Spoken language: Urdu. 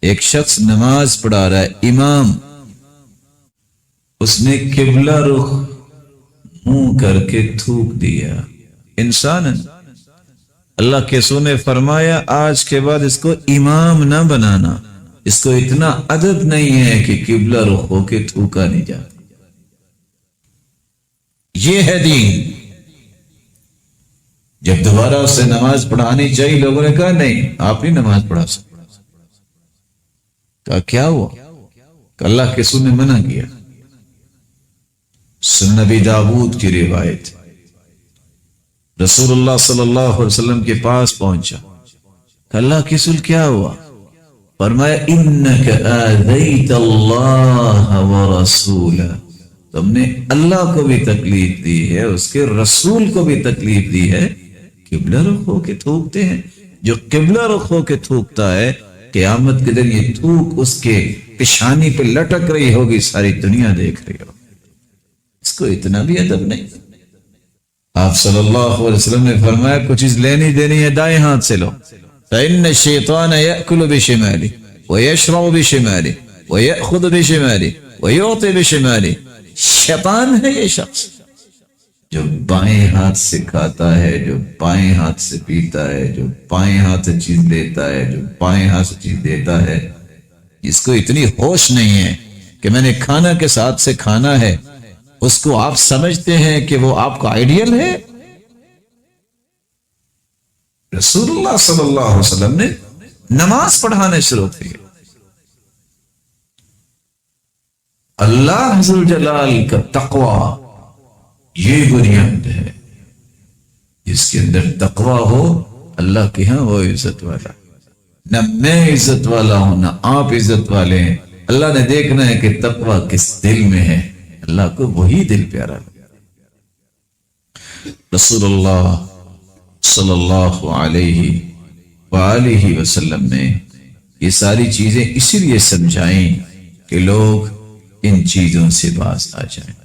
ایک شخص نماز پڑھا رہا ہے، امام، اس نے قبلہ رخ منہ کر کے تھوک دیا، انسان ہے۔ اللہ کے رسول نے فرمایا آج کے بعد اس کو امام نہ بنانا، اس کو اتنا ادب نہیں ہے کہ قبلہ رخ ہو کے تھوکا نہیں جاتا۔ یہ ہے دین۔ جب دوبارہ اسے نماز پڑھانی چاہیے، لوگوں نے کہا نہیں آپ نہیں نماز پڑھا سکتے۔ کہا کیا ہوا؟ کہ اللہ کے رسول نے منع کیا۔ سنن نبی داؤد کی روایت، رسول اللہ صلی اللہ علیہ وسلم کے پاس پہنچا کہ اللہ کے رسول کیا ہوا؟ فرمایا انک آذیت اللہ ورسولہ، تم نے اللہ کو بھی تکلیف دی ہے، اس کے رسول کو بھی تکلیف دی ہے۔ قبلہ رخ ہو کے تھوکتے ہیں۔ جو قبلہ رخ ہو کے تھوکتا ہے، قیامت کے دن یہ تھوک اس کے پیشانی پہ لٹک رہی ہوگی، ساری دنیا دیکھ رہی ہوگی۔ اس کو اتنا بھی ادب نہیں۔ آپ صلی اللہ علیہ وسلم نے فرمایا کچھ چیز لینی دینی ہے دائیں ہاتھ سے لو، فإن الشیطان یأکل بشماله ویشرب بشماله ویأخذ بشماله ویعطی بشماله۔ شیطان ہے یہ شخص جو بائیں ہاتھ سے کھاتا ہے، جو بائیں ہاتھ سے پیتا ہے، جو بائیں ہاتھ سے چیز لیتا ہے، جو بائیں ہاتھ سے چیز دیتا ہے۔ اس کو اتنی ہوش نہیں ہے کہ میں نے کھانا کس ہاتھ سے کھانا ہے، اس کو آپ سمجھتے ہیں کہ وہ آپ کا آئیڈیل ہے۔ رسول اللہ صلی اللہ علیہ وسلم نے نماز پڑھانے شروع کی۔ اللہ عز جلال کا تقوی یہ بنیاد ہے، جس کے اندر تقوی ہو اللہ کے ہاں وہ عزت والا۔ نہ میں عزت والا ہوں نہ آپ عزت والے ہیں، اللہ نے دیکھنا ہے کہ تقوی کس دل میں ہے، اللہ کو وہی دل پیارا لگا۔ رسول اللہ صلی اللہ علیہ وآلہ وسلم نے یہ ساری چیزیں اسی لیے سمجھائیں کہ لوگ ان چیزوں سے باز آ جائیں۔